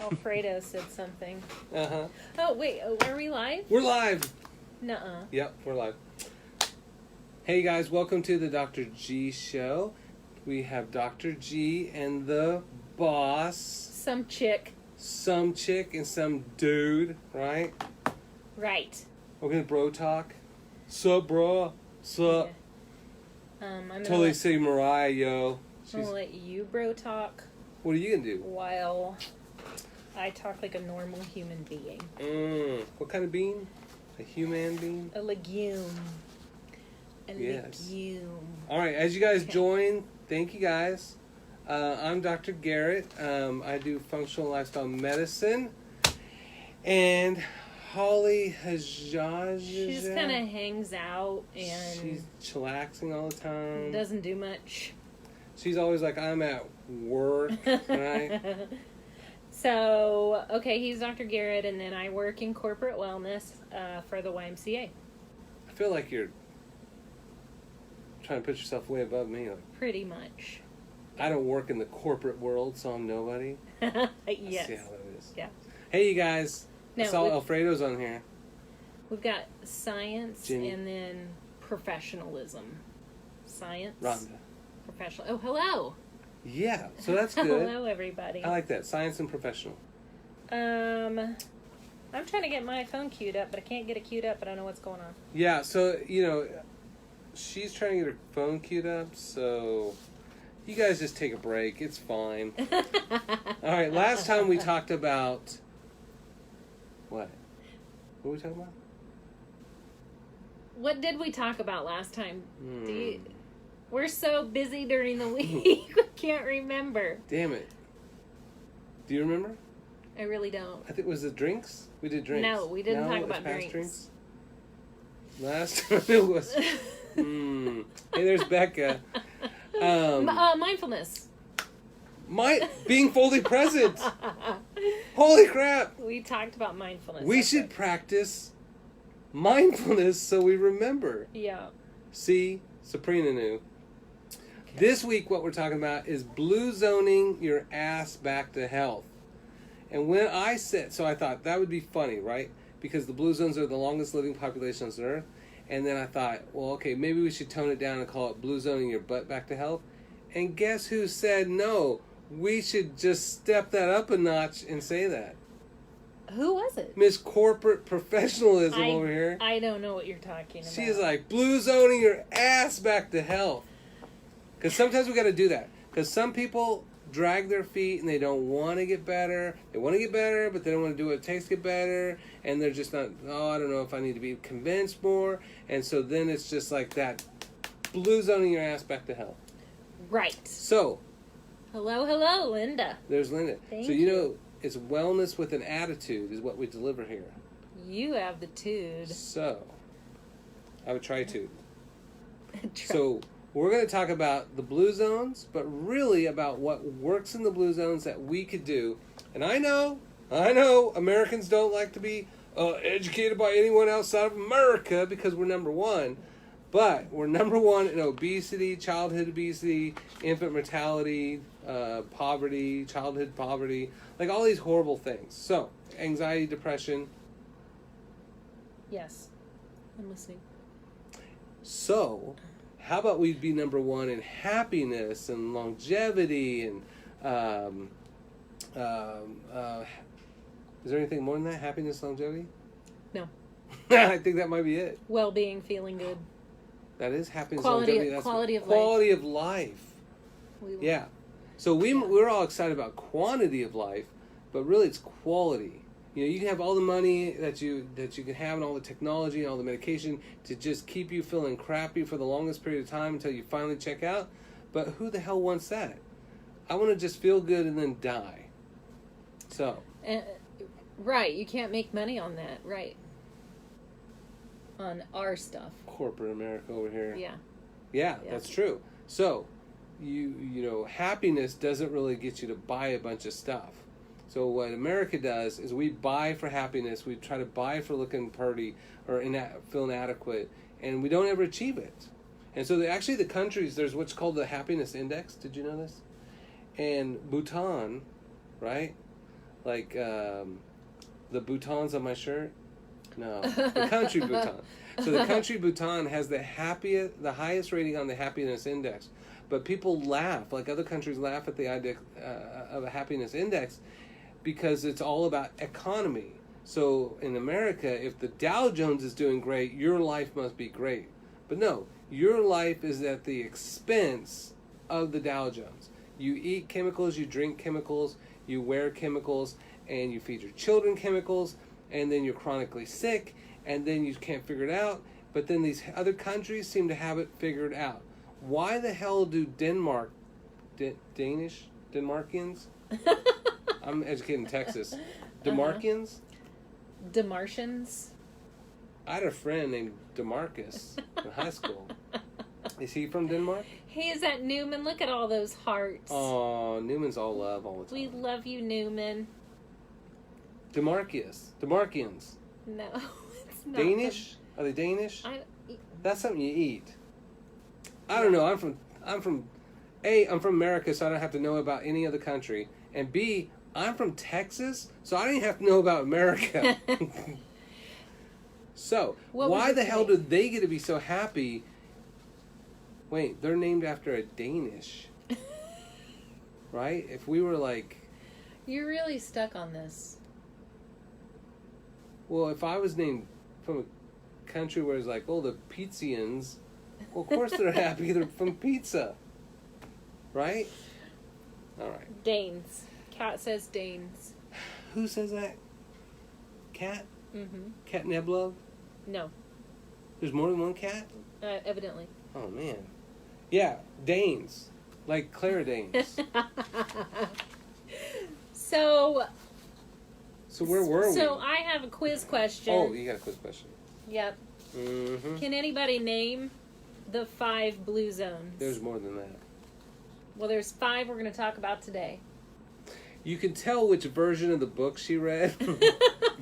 Alfredo said something. Uh-huh. Oh, wait. Oh, are we live? We're live. Nuh-uh. Yep, we're live. Hey guys, welcome to the Dr. G show. We have Dr. G and the boss. Some chick. Some chick and some dude, right? Right. We're gonna bro talk. Sup, bro? Sup? Yeah. I'm Totally say Mariah, yo. I'm gonna let you bro talk What are you gonna do? while I talk like a normal human being. What kind of bean? A human bean? A legume. Yes. Legume. All right, as you guys join, thank you guys. I'm Dr. Garrett. I do functional lifestyle medicine. And Holly She just kind of hangs out and she's chillaxing all the time. doesn't do much. She's always like, I'm at work, right? So, okay, he's Dr. Garrett, and then I work in corporate wellness for the YMCA. I feel like you're trying to put yourself way above me. Like, Pretty much. I don't work in the corporate world, so I'm nobody. Yes. Let's see how that is. Yeah. Hey, you guys. No, I saw Alfredo's on here. We've got science Jenny. and then professionalism. Science. Rhonda. Professional. Oh, hello. Yeah, so that's good. Hello, everybody. I like that. Science and professional. I'm trying to get my phone queued up, but I can't get it queued up. I don't know what's going on. Yeah, so, she's trying to get her phone queued up, so you guys just take a break. It's fine. All right, last time we talked about... What? What were we talking about? What did we talk about last time? Hmm. We're so busy during the week, we can't remember. Damn it. Do you remember? I really don't. I think it was the drinks? We did drinks. No, we didn't talk it's about past drinks. Last time it was... Hey, there's Becca. Mindfulness. Being fully present. Holy crap. We talked about mindfulness. We should practice mindfulness so we remember. Yeah. See? Sabrina knew. Okay. This week what we're talking about is blue zoning your ass back to health. And when I said... So I thought that would be funny, right? Because the blue zones are the longest living populations on Earth. And then I thought, well, okay, maybe we should tone it down and call it blue zoning your butt back to health. And guess who said no? We should just step that up a notch and say that. Who was it? Miss Corporate Professionalism over here. I don't know what you're talking about. She's like, blue zoning your ass back to health. Because sometimes we got to do that. Because some people drag their feet and they don't want to get better. They want to get better, but they don't want to do what it takes to get better. And they're just not, I don't know if I need to be convinced more. And so then it's just like that, blue zoning your ass back to health. Right. So. Hello, Linda. There's Linda. Thank so you. It's wellness with an attitude is what we deliver here. You have the tude. So, I would try to. So, we're going to talk about the blue zones, but really about what works in the blue zones that we could do. And I know, Americans don't like to be educated by anyone outside of America because we're number one. But we're number one in obesity, childhood obesity, infant mortality, poverty, childhood poverty, like all these horrible things. So, anxiety, depression. Yes, I'm listening. So, how about we be number one in happiness and longevity and is there anything more than that? Happiness, longevity? No. I think that might be it. Well-being, feeling good. That is happiness, quality, longevity. That's quality of quality life. of life. Yeah. So we're all excited about quantity of life, but really it's quality. You can have all the money that you can have and all the technology and all the medication to just keep you feeling crappy for the longest period of time until you finally check out. But who the hell wants that? I want to just feel good and then die. So. Right. You can't make money on that. Right. On our stuff. Corporate America over here. Yeah, that's true. So, happiness doesn't really get you to buy a bunch of stuff. So what America does is we buy for happiness. We try to buy for looking pretty or feel inadequate, and we don't ever achieve it. And so the countries, there's what's called the happiness index. Did you know this? And Bhutan, right? like the boutons on my shirt. No, the country Bhutan. So the country Bhutan has the highest rating on the happiness index. But people laugh, like other countries laugh at the idea of a happiness index because it's all about economy. So in America, if the Dow Jones is doing great, your life must be great. But no, your life is at the expense of the Dow Jones. You eat chemicals, you drink chemicals, you wear chemicals, and you feed your children chemicals, and then you're chronically sick, and then you can't figure it out. But then these other countries seem to have it figured out. Why the hell do Denmarkians? I'm educated in Texas. Demarkians? Demartians? I had a friend named Demarcus in high school. Is he from Denmark? He is at Newman. Look at all those hearts. Oh, Newman's all love all the time. We love you, Newman. Demarkians. No, it's not. Danish? Are they Danish? That's something you eat. I don't know. I'm from America, so I don't have to know about any other country. And B, I'm from Texas, so I don't even have to know about America. So, why the hell did they get to be so happy? Wait, they're named after a Danish. Right? If we were like... You're really stuck on this. Well, if I was named from a country where it's like, oh, the Pizzians, well, of course they're happy. They're from pizza. Right? All right. Danes. Cat says Danes. Who says that? Cat? Mm-hmm. Cat Neblov? No. There's more than one cat? Evidently. Oh, man. Yeah, Danes. Like Clara Danes. So where were we? So I have a quiz question. Oh, you got a quiz question. Yep. Mm-hmm. Can anybody name the 5 blue zones? There's more than that. Well, there's 5 we're going to talk about today. You can tell which version of the book she read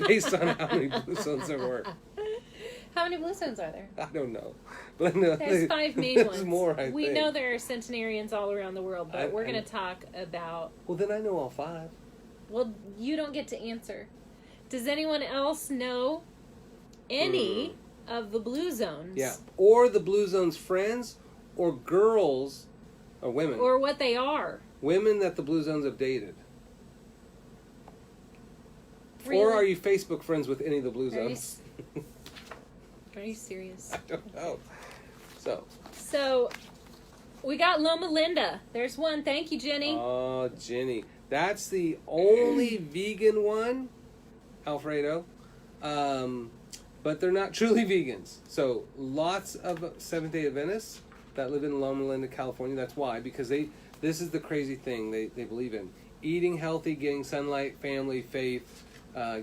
based on how many blue zones there were. How many blue zones are there? I don't know. But no, there's 5 main ones. More, we know there are centenarians all around the world, but we're going to talk about... Well, then I know all 5. Well, you don't get to answer. Does anyone else know any of the blue zones? Yeah. Or the blue zones' friends, or girls, or women. Or what they are. Women that the blue zones have dated. Really? Or are you Facebook friends with any of the blue zones? Are you serious? I don't know. So, we got Loma Linda. There's one. Thank you, Jenny. Oh, Jenny. That's the only vegan one, Alfredo. But they're not truly vegans. So, lots of Seventh-day Adventists that live in Loma Linda, California. That's why. Because this is the crazy thing they believe in. Eating healthy, getting sunlight, family, faith,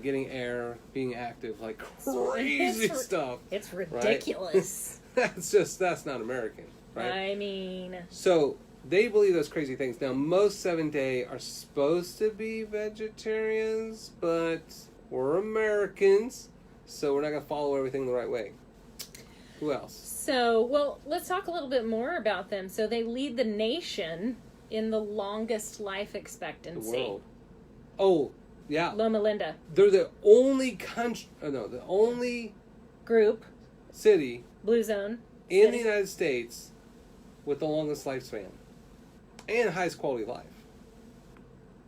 getting air, being active, like crazy stuff. It's ridiculous. Right? That's not American, right? I mean... So, they believe those crazy things. Now, most Seventh-day are supposed to be vegetarians, but we're Americans, so we're not going to follow everything the right way. Who else? So, well, let's talk a little bit more about them. So, they lead the nation in the longest life expectancy. The world. Oh, yeah. Loma Linda. They're the only the only group, city, blue zone, in the United States with the longest lifespan and highest quality of life.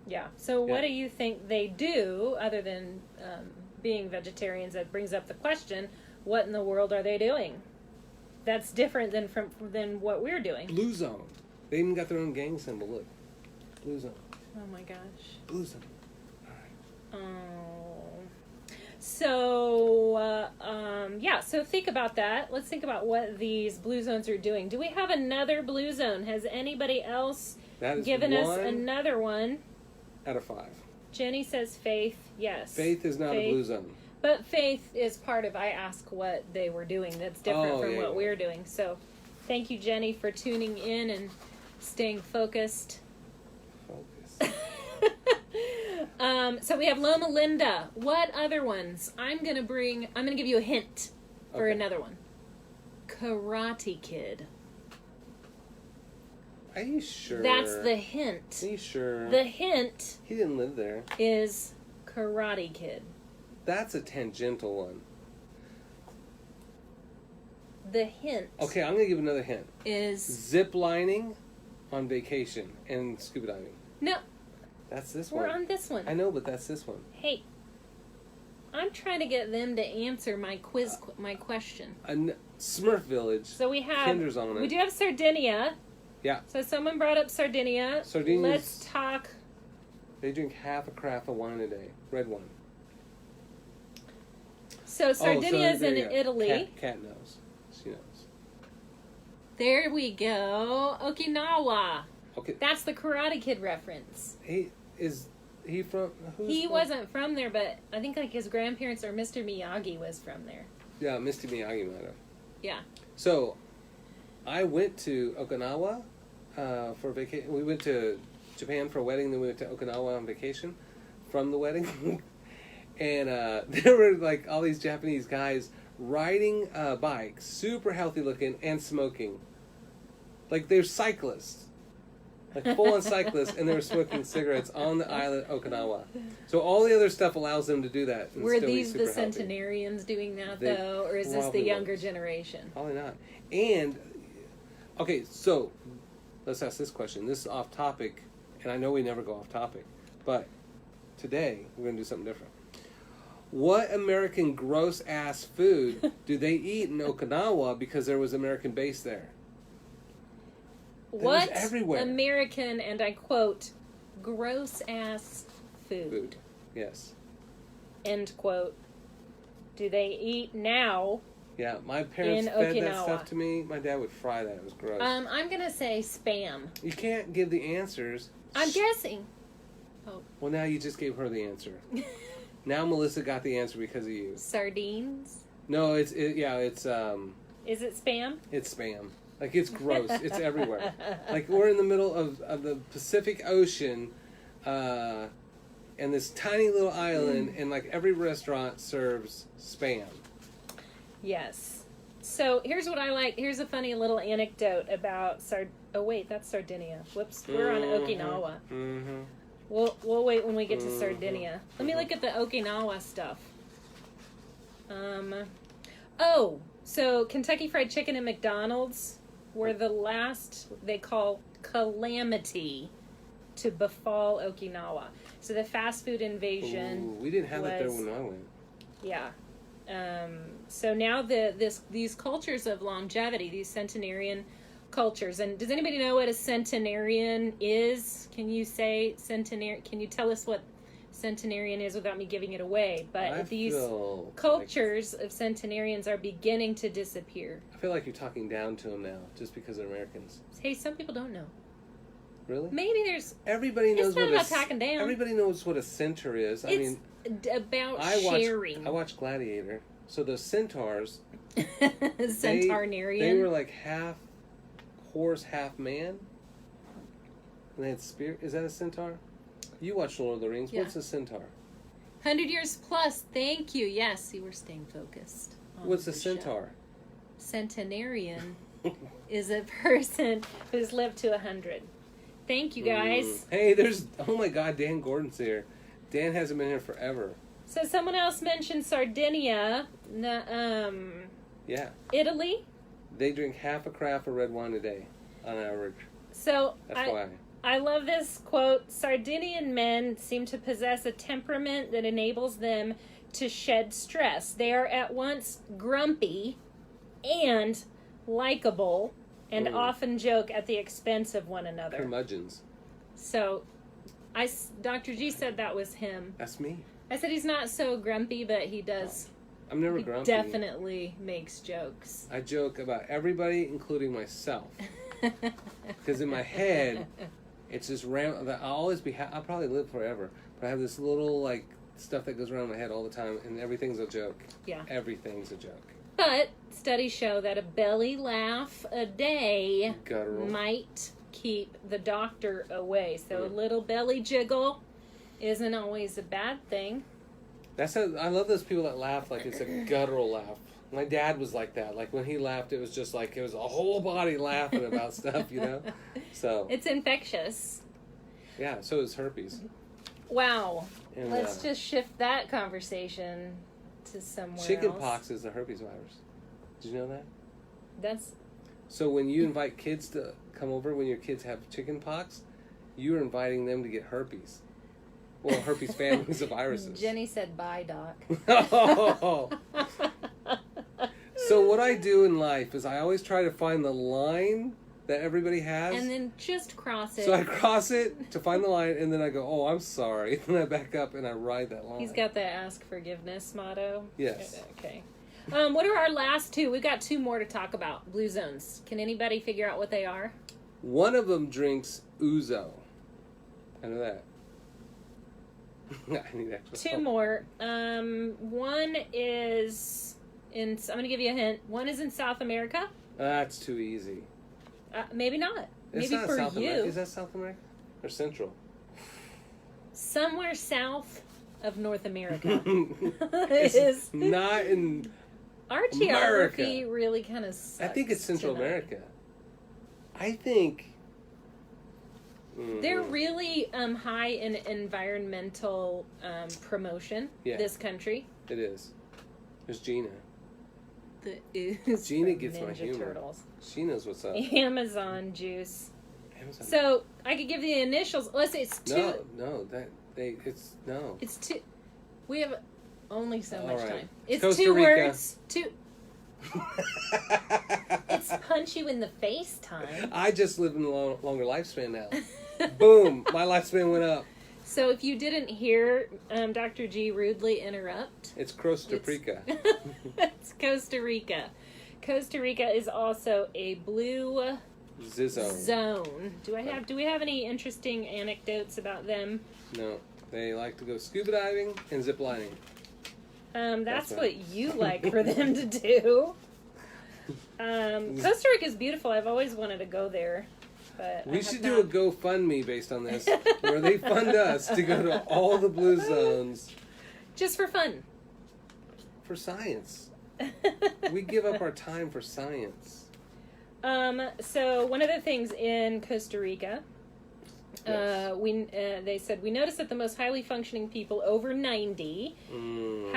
Yeah. So what do you think they do other than being vegetarians? That brings up the question, what in the world are they doing? That's different than what we're doing. Blue zone. They even got their own gang symbol. Look. Blue zone. Oh my gosh. Blue zone. So think about that. Let's think about what these blue zones are doing. Do we have another blue zone? Has anybody else given us another one? Out of 5. Jenny says faith. Yes. Faith is not a blue zone. But faith is part of I ask what they were doing. That's different from what we're doing. So thank you, Jenny, for tuning in and staying focused. So we have Loma Linda. What other ones? I'm gonna give you a hint for another one. Karate Kid. Are you sure? That's the hint. Are you sure? The hint. He didn't live there. Is Karate Kid. That's a tangential one. The hint. Okay, I'm going to give another hint. Is zip lining on vacation and scuba diving. No. That's this one. We're on this one. I know, but that's this one. Hey, I'm trying to get them to answer my my question. Smurf Village. So we have. Kinder's on it. We do have Sardinia. Yeah. So someone brought up Sardinia. Sardinia's, Let's talk. They drink half a carafe of wine a day, red wine. So Sardinia's in there you go. Italy. Cat knows. She knows. There we go. Okinawa. Okay. That's the Karate Kid reference. He from? He wasn't from there, but I think like his grandparents or Mr. Miyagi was from there. Yeah, Mr. Miyagi might have. Yeah. So, I went to Okinawa for vacation. We went to Japan for a wedding, then we went to Okinawa on vacation from the wedding. And there were like all these Japanese guys riding bikes, super healthy looking, and smoking. Like they're cyclists. Like full-on cyclists, and they were smoking cigarettes on the island of Okinawa. So all the other stuff allows them to do that. And Were still be these the super healthy. centenarians doing that, They though? Or is this the probably younger weren't. generation? Probably not. And, okay, so let's ask this question. This is off topic, and I know we never go off topic, but today we're going to do something different. What American gross-ass food do they eat in Okinawa because there was American base there? What everywhere. American, and I quote, gross-ass food, Yes. end quote, do they eat now? Yeah, my parents In fed that Okinawa. stuff to me. My dad would fry that. It was gross. I'm going to say Spam. You can't give the answers. I'm guessing. Well, now you just gave her the answer. Now Melissa got the answer because of you. Sardines? No, it's Is it Spam? It's Spam. Like, it's gross. It's everywhere. Like, we're in the middle of the Pacific Ocean, and this tiny little island, and, like, every restaurant serves Spam. Yes. So, here's what I like. Here's a funny little anecdote about Oh, wait, that's Sardinia. Whoops. We're on Okinawa. Mm-hmm. We'll wait when we get to Sardinia. Let me look at the Okinawa stuff. So Kentucky Fried Chicken and McDonald's were the last they call calamity to befall Okinawa. So the fast food invasion. Ooh, we didn't have that there when I went. Yeah. So now these cultures of longevity, these centenarian cultures, and does anybody know what a centenarian is? Can you say centenarian? Can you tell us what centenarian is without me giving it away? But these cultures of centenarians are beginning to disappear. I feel like you're talking down to them now, just because they're Americans. Hey, some people don't know. Really? Maybe there's. Everybody knows It's not what about talking down. Everybody knows what a centaur is. It's about sharing. I watched Gladiator. So the centaurs, Centenarian. they were like half horse, half man. And they had spear. Is that a centaur? You watched Lord of the Rings. Yeah. What's a centaur? 100 years plus. Thank you. Yes, you were staying focused. What's a the centaur? Centenarian is a person who's lived to 100. Thank you, guys. Hey, oh my God, Dan Gordon's here. Dan hasn't been here forever. So someone else mentioned Sardinia. Yeah. Italy. They drink half a carafe of red wine a day, on average. So That's why. I love this quote. Sardinian men seem to possess a temperament that enables them to shed stress. They are at once grumpy and likable and often joke at the expense of one another. Curmudgeons. So, Dr. G said that was him. That's me. I said he's not so grumpy, but he does. I'm never grumpy. Definitely makes jokes. I joke about everybody, including myself. Because in my head, it's just random. I'll probably live forever. But I have this little, like, stuff that goes around my head all the time, and everything's a joke. Yeah. Everything's a joke. But studies show that a belly laugh a day Guttural. might keep the doctor away. So a little belly jiggle isn't always a bad thing. I love those people that laugh like it's a guttural laugh. My dad was like that. Like when he laughed, it was just like it was a whole body laughing about stuff, you know? So It's infectious. yeah, so is herpes. Wow. And, let's just shift that conversation to somewhere chicken else. pox is the herpes virus. Did you know that? That's So when you invite kids to come over, when your kids have chicken pox, you're inviting them to get herpes. Well, herpes families of viruses. Jenny said, "Bye, Doc." Oh. So what I do in life is I always try to find the line that everybody has. And then just cross it. So I cross it to find the line, and then I go, "Oh, I'm sorry." And I back up and I ride that line. He's got the ask forgiveness motto. Yes. Okay. What are our last two? We've got two more to talk about. Blue zones. Can anybody figure out what they are? One of them drinks ouzo. I know that. I need extra Two help. more. One is in. I'm going to give you a hint. One is in South America. That's too easy. Maybe not. It's Maybe not for South you. America. Is that South America or Central? Somewhere south of North America. It's It is. not in. Our geography America. really kind of sucks. I think it's Central tonight. America. I think. They're really high in environmental promotion. Yeah. This country. It is. There's Gina. The ooze Gina from gets my Ninja humor. Turtles. She knows what's up. Amazon juice. Amazon. So I could give the initials. Let's say it's two. No, it's no. It's two. We have only so All much right. time. It's Costa two Rica. words. Two. It's punch you in the face time. I just live in a longer lifespan now. Boom! My lifespan went up. So if you didn't hear Dr. G rudely interrupt, It's Costa Rica. it's Costa Rica. Costa Rica is also a blue Zizzo. zone. Do we have any interesting anecdotes about them? No, they like to go scuba diving and zip lining. That's right. what you like for them to do. Costa Rica is beautiful. I've always wanted to go there. But We should do a GoFundMe based on this, where they fund us to go to all the blue zones just for fun. for science. We give up our time for science. So one of the things in Costa Rica, Yes. they said we noticed that the most highly functioning people over 90 Mm.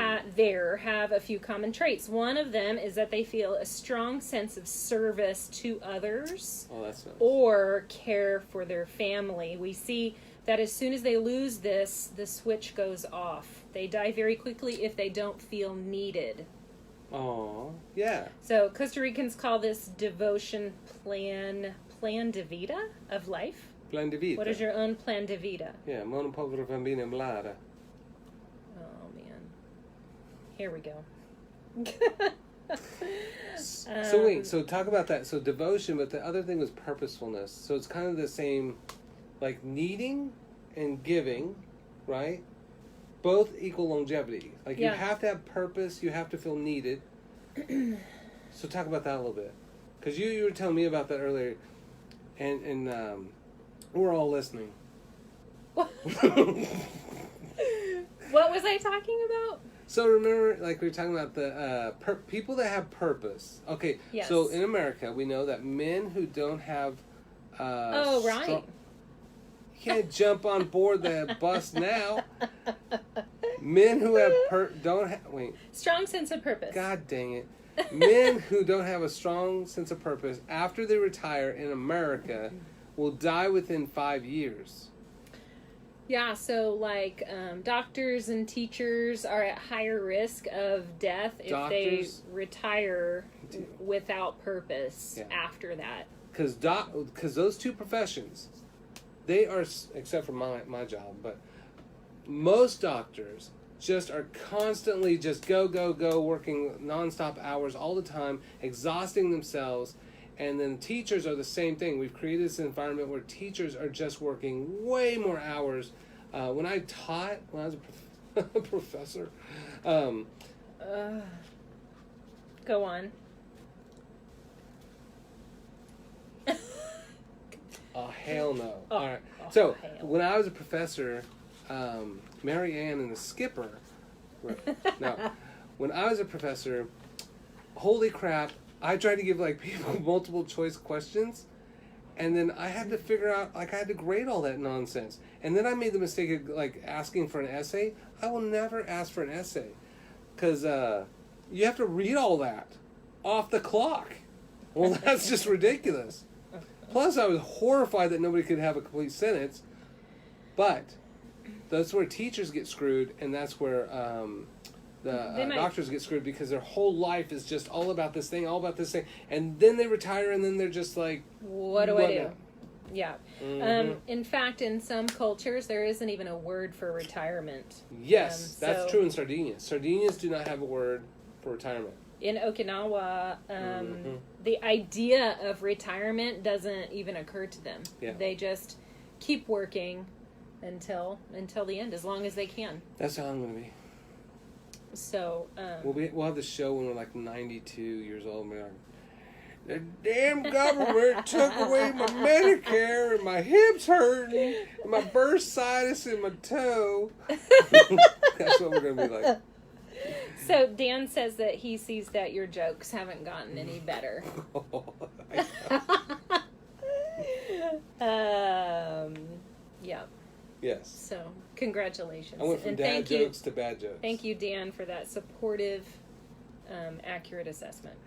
have a few common traits. One of them is that they feel a strong sense of service to others Oh, that's nice. or care for their family. We see that as soon as they lose this, the switch goes off. They die very quickly if they don't feel needed. Oh, yeah. So Costa Ricans call this devotion plan de vida of life. Plan de vita. What is your own plan de vida? Yeah, mono povero bambino imblada. Oh man, here we go. So wait, so talk about that. So devotion, but the other thing was purposefulness. So it's kind of the same, like needing and giving, right? Both equal longevity. Like Yeah. you have to have purpose. You have to feel needed. So talk about that a little bit, because you were telling me about that earlier, and we're all listening. What was I talking about? So remember, like we were talking about the people that have purpose. Okay, Yes. so in America, we know that men who don't have Oh, right. you can't jump on board the bus now. Men who have Strong sense of purpose. God dang it. Men who don't have a strong sense of purpose after they retire in America will die within 5 years. Yeah, so like doctors and teachers are at higher risk of death if they retire without purpose after that. Because those two professions, they are, except for my job, but most doctors just are constantly just go, working nonstop hours all the time, exhausting themselves. And then teachers are the same thing. We've created this environment where teachers are just working way more hours. When I was a professor, Go on. oh, hell no. Oh, All right. oh, So hell. when I was a professor, Mary Ann and the skipper. No, when I was a professor, holy crap! I tried to give like people multiple choice questions, And then I had to figure out, like, I had to grade all that nonsense. And then I made the mistake of, like, asking for an essay. I will never ask for an essay. Because you have to read all that off the clock. Well, that's just ridiculous. Plus, I was horrified that nobody could have a complete sentence. But that's where teachers get screwed, and that's where doctors get screwed, because their whole life is just all about this thing, and then they retire, and then they're just like, what do I do? now? Yeah. Mm-hmm. In fact, in some cultures, there isn't even a word for retirement. Yes, that's true in Sardinia. Sardinians do not have a word for retirement. In Okinawa, the idea of retirement doesn't even occur to them. Yeah. They just keep working until the end, as long as they can. That's how I'm going to be. So, we'll have the show when we're like 92 years old, and we're like, the damn government took away my Medicare, and my hips hurting, and my bursitis in my toe. That's what we're going to be like. So Dan says that he sees that your jokes haven't gotten any better. Yeah. Yes. So, congratulations. I went from dad jokes to bad jokes. Thank you, Dan, for that supportive, accurate assessment.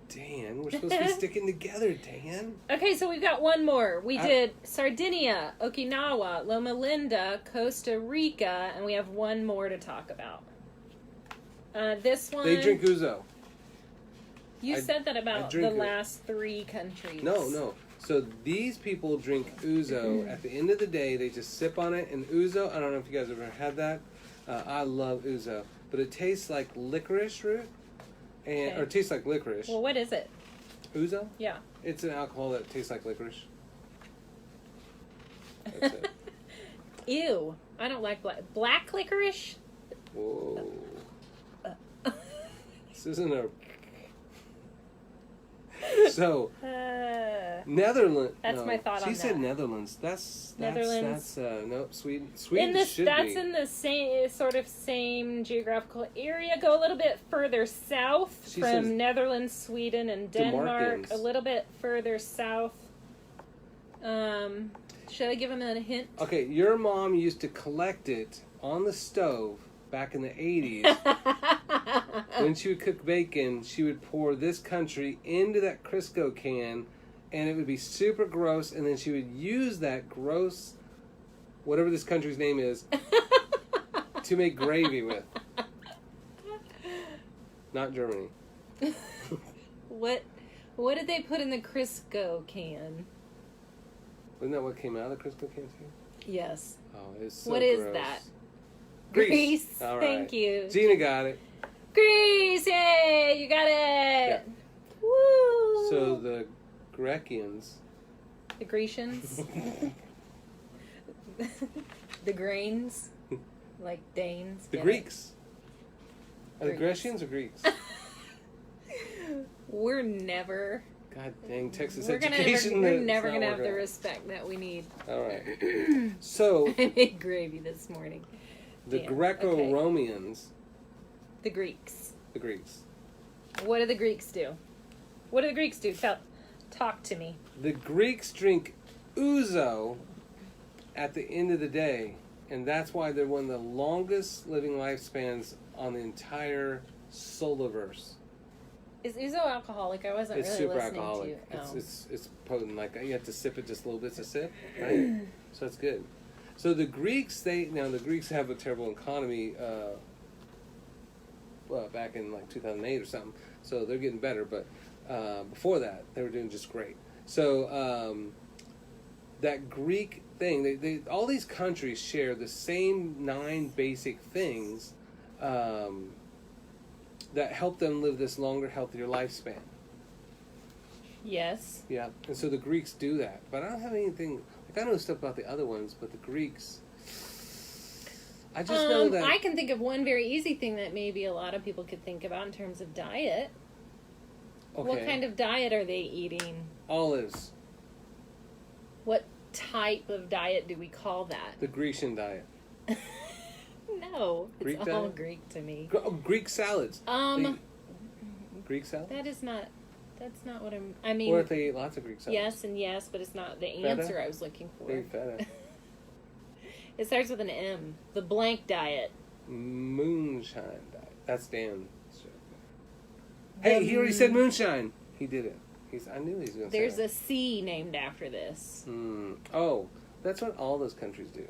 Dan, we're supposed to be sticking together, Dan. Okay, so we've got one more. We did Sardinia, Okinawa, Loma Linda, Costa Rica, and we have one more to talk about. This one... They drink ouzo. You said that about the last three countries. No. So these people drink ouzo. At the end of the day, they just sip on it. And ouzo, I don't know if you guys have ever had that. I love ouzo. But it tastes like licorice root. Or it tastes like licorice. Well, what is it? Ouzo? Yeah. It's an alcohol that tastes like licorice. That's it. Ew. I don't like black licorice. Whoa. This isn't a... So, Netherlands. That's my thought on that. She said Netherlands. That's Netherlands. Nope. Sweden. Should that's be. in the same geographical area. Go a little bit further south from Netherlands, Sweden, and Denmark. A little bit further south. Should I give him a hint? Okay, your mom used to collect it on the stove back in the 80s. When she would cook bacon, she would pour this country into that Crisco can, and it would be super gross, and then she would use that gross, whatever this country's name is, to make gravy with. Not Germany. What did they put in the Crisco can? Wasn't that what came out of the Crisco can too? Yes. Oh, it's so What gross. is that? Greece. All right. Thank you. Gina got it. Greece! Yay! You got it! Yeah. Woo! So the Grecians. The Grecians? The Grains? Like Danes? The Greeks. Are the Grecians or Greeks? We're never... God dang, Texas we're education. We're never going to have the respect that we need. All right. So... I made gravy this morning. The Greco-Romans... The Greeks. The Greeks. What do the Greeks do? What do the Greeks do? Talk to me. The Greeks drink ouzo at the end of the day, and that's why they're one of the longest living lifespans on the entire Solarverse. Is ouzo alcoholic? I wasn't It's really super listening alcoholic. to you. It's potent. Like you have to sip it just a little bit to sip, right? So it's good. So the Greeks, the Greeks have a terrible economy. Back in like 2008 or something, so they're getting better. But before that, they were doing just great. So that Greek thing, they all these countries share the same 9 basic things that help them live this longer, healthier lifespan. Yes. Yeah, and so the Greeks do that. But I don't have anything. Like I know stuff about the other ones, but the Greeks. I just know that... I can think of one very easy thing that maybe a lot of people could think about in terms of diet. Okay. What kind of diet are they eating? Olives. What type of diet do we call that? The Grecian diet. No, Greek all diet? Greek to me. Greek salads. Greek salad? That is not... That's not what I mean. Or if they eat lots of Greek salads. Yes and yes, but it's not the Feta? answer I was looking for. They eat feta. It starts with an M. The blank diet. Moonshine diet. That's Dan. Hey, he already said moonshine. He did it. I knew he was going to say There's that. a sea named after this. Oh, that's what all those countries do.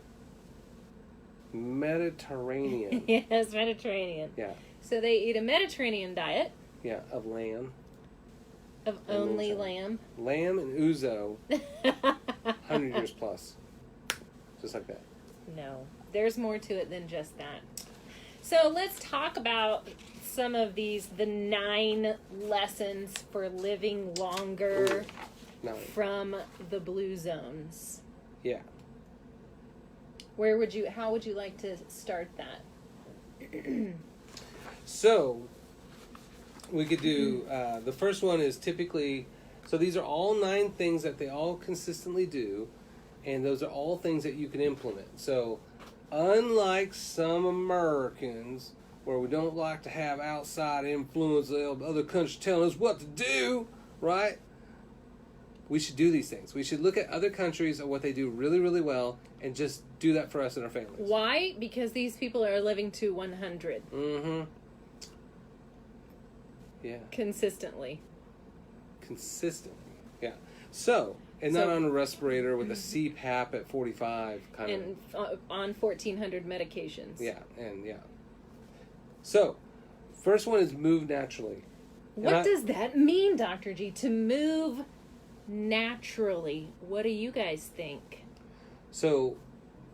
Mediterranean. Yes, Mediterranean. Yeah. So they eat a Mediterranean diet. Yeah, of lamb. Of only lamb. Lamb and ouzo. 100 years plus. Just like that. No, there's more to it than just that. So let's talk about some of the 9 lessons for living longer from the blue zones. Yeah. How would you like to start that? So, we could do, the first one is typically, so these are all 9 things that they all consistently do, and those are all things that you can implement. So, unlike some Americans, where we don't like to have outside influence of other countries telling us what to do, right? We should do these things. We should look at other countries and what they do really, really well, and just do that for us and our families. Why? Because these people are living to 100. Mm-hmm. Yeah. Consistently. Yeah. So, and not on a respirator with a CPAP at 45 kind of. And on 1,400 medications. Yeah, and yeah. So, first one is move naturally. What does that mean, Dr. G? To move naturally. What do you guys think? So,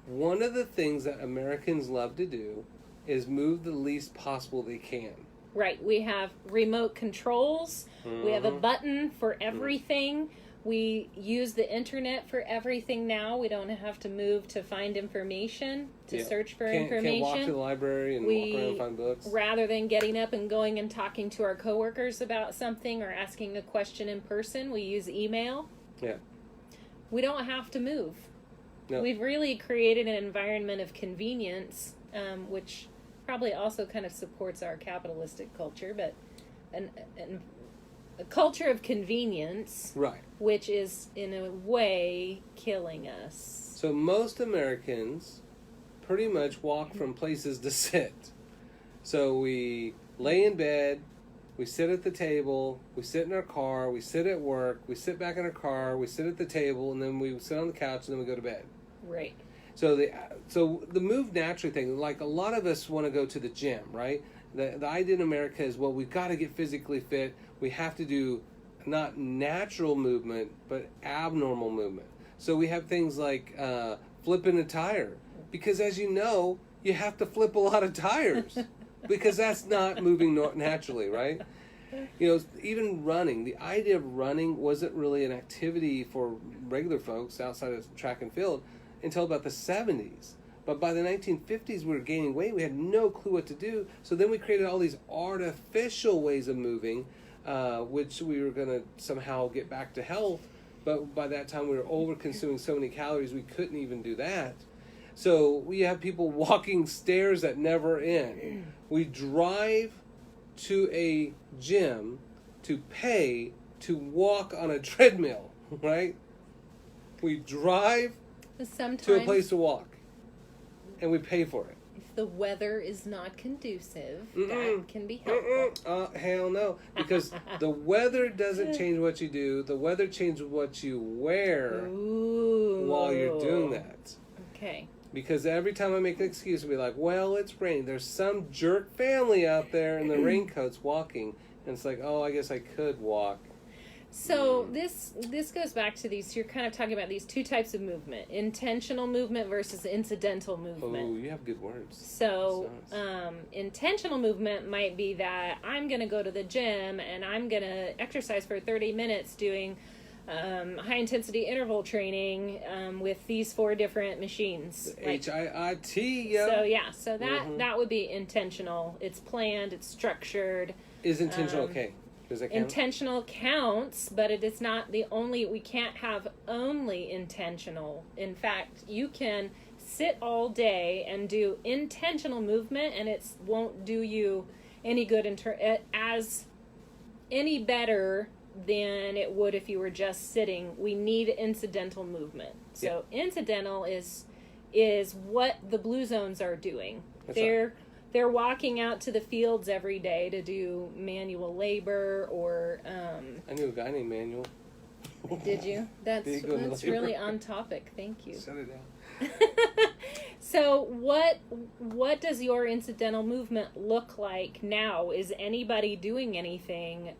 one of the things that Americans love to do is move the least possible they can. Right. We have remote controls. Mm-hmm. We have a button for everything. Mm-hmm. We use the internet for everything now. We don't have to move to find information, to search for information. Can't walk to the library and walk around and find books. Rather than getting up and going and talking to our coworkers about something or asking a question in person, we use email. Yeah. We don't have to move. No. We've really created an environment of convenience, which probably also kind of supports our capitalistic culture, but a culture of convenience, right, which is in a way killing us. So most Americans pretty much walk from places to sit. So we lay in bed, we sit at the table, we sit in our car, we sit at work, we sit back in our car, we sit at the table, and then we sit on the couch, and then we go to bed. Right. So the move naturally thing, like a lot of us want to go to the gym, right? The idea in America is, well, we've got to get physically fit. We have to do not natural movement, but abnormal movement. So we have things like flipping a tire. Because as you know, you have to flip a lot of tires. Because that's not moving naturally, right? You know, even running. The idea of running wasn't really an activity for regular folks outside of track and field until about the 70s. But by the 1950s, we were gaining weight. We had no clue what to do. So then we created all these artificial ways of moving, which we were going to somehow get back to health. But by that time, we were over-consuming so many calories, we couldn't even do that. So we have people walking stairs that never end. We drive to a gym to pay to walk on a treadmill, right? We drive to a place to walk. And we pay for it. If the weather is not conducive, that can be helpful. Hell no. Because the weather doesn't change what you do. The weather changes what you wear while you're doing that. Okay. Because every time I make an excuse, I'll be like, well, it's raining. There's some jerk family out there in the raincoats walking. And it's like, oh, I guess I could walk. So this goes back to these, you're kind of talking about these 2 types of movement, intentional movement versus incidental movement. Oh, you have good words. So intentional movement might be that I'm going to go to the gym and I'm going to exercise for 30 minutes doing high-intensity interval training with these 4 different machines. Like, HIIT, yeah. So that would be intentional. It's planned, it's structured. Is intentional okay? Does that count? Intentional counts, but it is not the only. We can't have only intentional. In fact, you can sit all day and do intentional movement, and it won't do you any good as any better than it would if you were just sitting. We need incidental movement. So incidental is what the blue zones are doing. That's They're walking out to the fields every day to do manual labor or I knew a guy named Manuel. Did you? That's really on topic. Thank you. Shut it down. So what does your incidental movement look like now? Is anybody doing anything?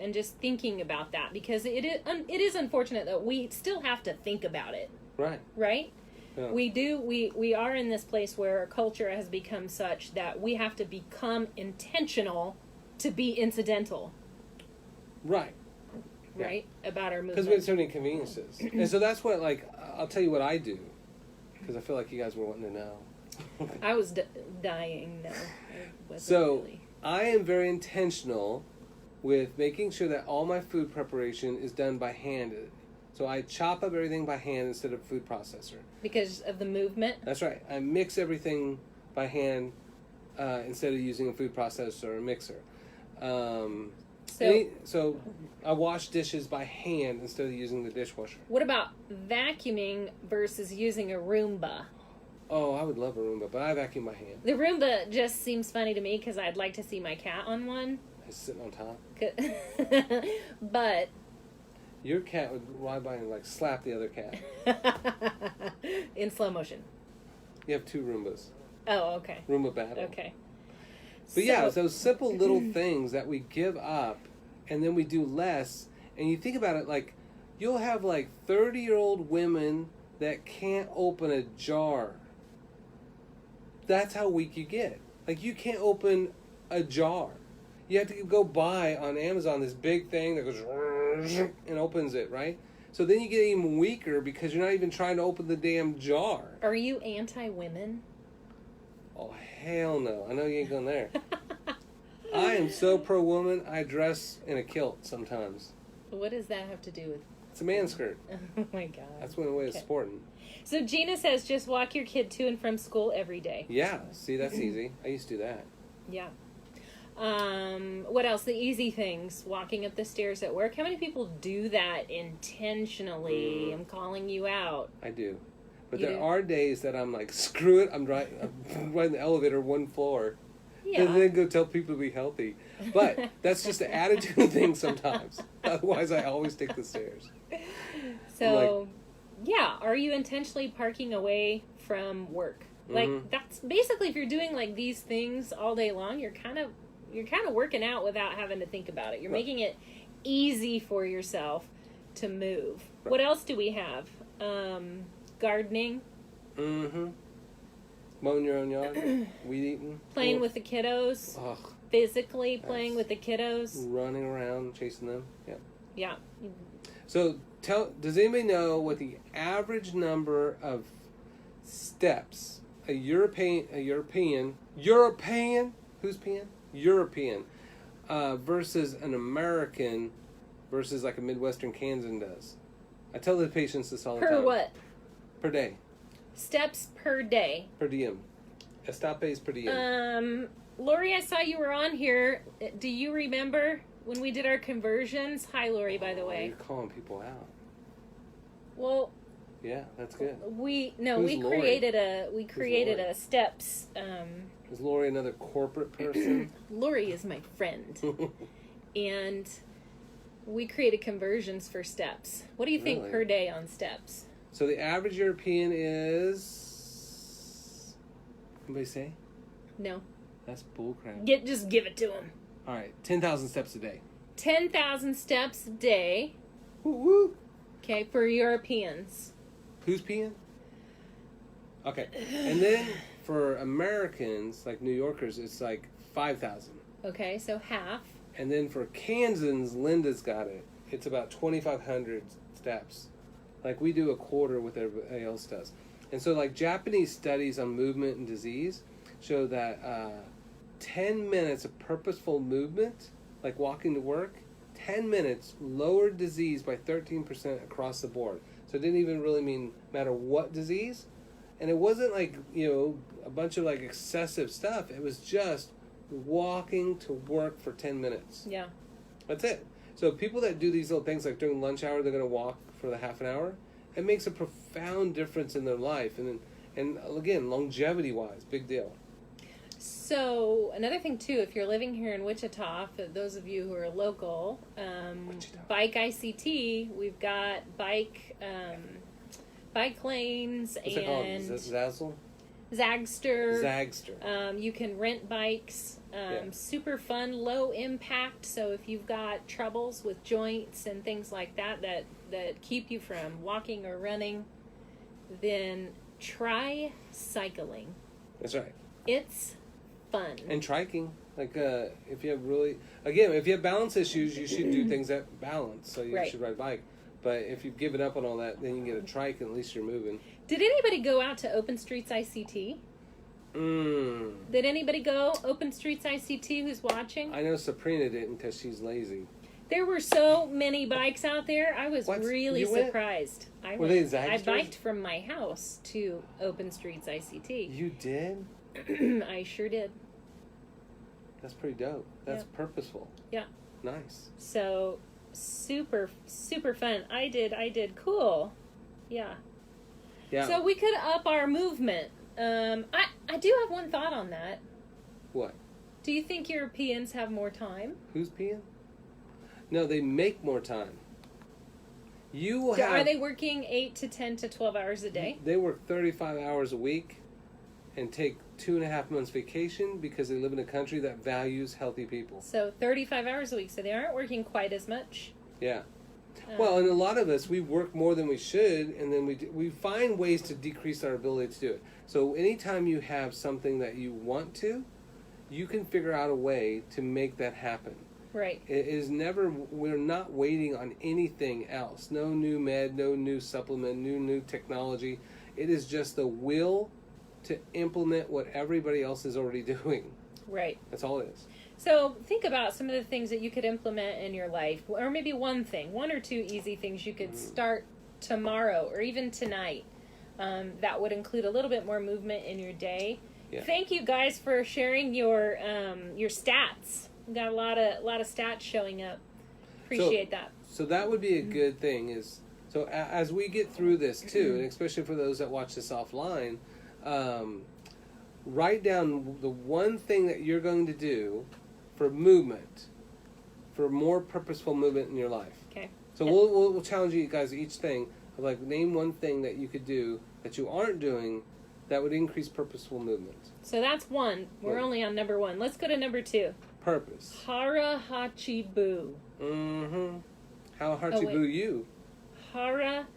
And just thinking about that, because it is unfortunate that we still have to think about it. Right? Yeah. We are in this place where our culture has become such that we have to become intentional to be incidental. Right. Right? Yeah. About our movement. Because we have so many conveniences. And so that's what, like, I'll tell you what I do. Because I feel like you guys were wanting to know. I was dying. No. So, really. I am very intentional with making sure that all my food preparation is done by hand. So I chop up everything by hand instead of food processor. Because of the movement? That's right. I mix everything by hand instead of using a food processor or a mixer. So I wash dishes by hand instead of using the dishwasher. What about vacuuming versus using a Roomba? Oh, I would love a Roomba, but I vacuum by hand. The Roomba just seems funny to me because I'd like to see my cat on one. It's sitting on top. But your cat would ride by and like slap the other cat. In slow motion. You have 2 Roombas. Oh, okay. Roomba battle. Okay. But yeah, it's those simple little things that we give up and then we do less. And you think about it, like, you'll have like 30-year-old women that can't open a jar. That's how weak you get. Like, you can't open a jar. You have to go buy on Amazon this big thing that goes and opens it, right? So then you get even weaker because you're not even trying to open the damn jar. Are you anti-women? Oh, hell no. I know you ain't going there. I am so pro-woman, I dress in a kilt sometimes. What does that have to do with... It's a man skirt. Oh, my God. That's one way of sporting. So Gina says just walk your kid to and from school every day. Yeah. See, that's easy. I used to do that. Yeah. What else? The easy things. Walking up the stairs at work. How many people do that intentionally? I'm calling you out. I do. But there are days that I'm like, screw it, I'm riding the elevator 1 floor. Yeah. And then go tell people to be healthy. But that's just an attitude thing sometimes. Otherwise, I always take the stairs. So, are you intentionally parking away from work? Like, that's basically, if you're doing like these things all day long, you're kind of working out without having to think about it. You're making it easy for yourself to move. Right. What else do we have? Gardening. Mowing your own yard. Weed eating. Playing with the kiddos. Ugh. Physically playing with the kiddos. Running around, chasing them. Yeah. Yeah. So, does anybody know what the average number of steps a European, who's peeing? European, versus an American versus like a Midwestern Kansan does? I tell the patients this all the time. Per what? Per day. Steps per day. Per diem. Estapes per diem. Lori, I saw you were on here. Do you remember when we did our conversions? Hi, Lori, by the way. You're calling people out. Well. Yeah, that's good. We created a steps. Is Lori another corporate person? Lori is my friend. And we created conversions for steps. What do you think per day on steps? So the average European is... Anybody say? No. That's bullcrap. Just give it to him. All right, 10,000 steps a day. 10,000 steps a day. Woo-woo. Okay, for Europeans. Who's peeing? Okay. And then for Americans, like New Yorkers, it's like 5,000. Okay, so half. And then for Kansans, Linda's got it. It's about 2,500 steps. Like we do a quarter what everybody else does. And so like Japanese studies on movement and disease show that 10 minutes of purposeful movement, like walking to work, 10 minutes lowered disease by 13% across the board. So it didn't even really matter what disease. And it wasn't like, a bunch of like excessive stuff. It was just walking to work for 10 minutes. Yeah. That's it. So people that do these little things, like during lunch hour, they're going to walk for the half an hour. It makes a profound difference in their life, and again, longevity-wise, big deal. So another thing too, if you're living here in Wichita, for those of you who are local, Bike ICT, we've got bike lanes. What's and it called? Zazzle? Zagster. You can rent bikes. Super fun, low impact. So if you've got troubles with joints and things like that keep you from walking or running, then try cycling. That's right. It's fun. And triking. Like, if you have balance issues, you should do things that balance. So you should ride a bike. But if you've given up on all that, then you can get a trike, and at least you're moving. Did anybody go out to Open Streets ICT? Did anybody go Open Streets ICT who's watching? I know Sabrina didn't because she's lazy. There were so many bikes out there. I was really surprised. Were they Zagsters? I biked from my house to Open Streets ICT. You did? I sure did. That's pretty dope. That's purposeful. Yeah. Nice. So super, super fun. I did. Cool. Yeah. Yeah. So we could up our movement. I do have one thought on that. What? Do you think Europeans have more time? Who's peeing? No, they make more time. Are they working 8 to 10 to 12 hours a day? They work 35 hours a week and take 2.5 months vacation because they live in a country that values healthy people. So 35 hours a week, so they aren't working quite as much. Yeah. Well, and a lot of us, we work more than we should, and then we find ways to decrease our ability to do it. So anytime you have something that you want to, you can figure out a way to make that happen. Right. It is never, we're not waiting on anything else. No new med, no new supplement, new technology. It is just the will to implement what everybody else is already doing. Right. That's all it is. So think about some of the things that you could implement in your life, or maybe one or two easy things you could start tomorrow or even tonight. That would include a little bit more movement in your day. Yeah. Thank you guys for sharing your stats. We got a lot of stats showing up. Appreciate that. So that would be a good thing. As we get through this too, and especially for those that watch this offline, write down the one thing that you're going to do for movement, for more purposeful movement in your life. Okay. So we'll challenge you guys each thing of like name one thing that you could do that you aren't doing that would increase purposeful movement. So that's one. We're only on number one. Let's go to number two. Purpose. Hara Hachi Boo. Mm-hmm. How Hachi Boo you? Hara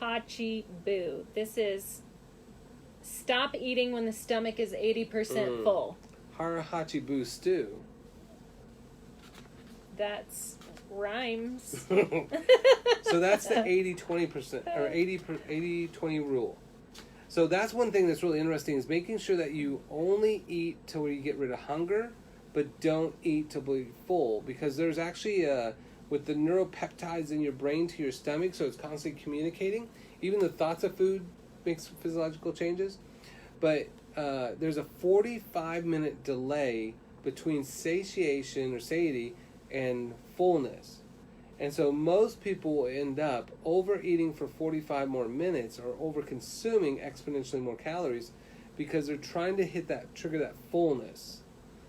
Hachi Boo. This is stop eating when the stomach is 80% full. Hara Hachi Boo stew. That's rhymes. So that's the 80-20% or 80-20 rule. So that's one thing that's really interesting is making sure that you only eat till you get rid of hunger, but don't eat till you're full, because there's actually with the neuropeptides in your brain to your stomach, so it's constantly communicating. Even the thoughts of food makes physiological changes, but there's a 45-minute delay between satiation or satiety and fullness. And so most people will end up overeating for 45 more minutes or over-consuming exponentially more calories because they're trying to trigger that fullness.